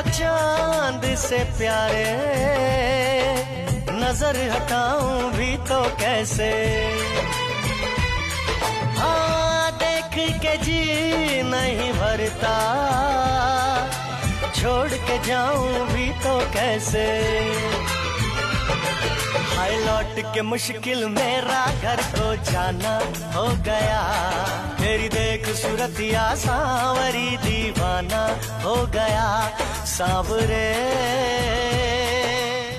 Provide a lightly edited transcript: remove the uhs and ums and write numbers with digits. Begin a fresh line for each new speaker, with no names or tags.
चांद से प्यारे, नजर हटाऊं भी तो कैसे। हाँ देख के जी नहीं भरता, छोड़ के जाऊं भी तो कैसे। हाय लौट के मुश्किल मेरा घर को जाना हो गया, तेरी देख सूरतिया सांवरी दीवाना हो गया। सांवरे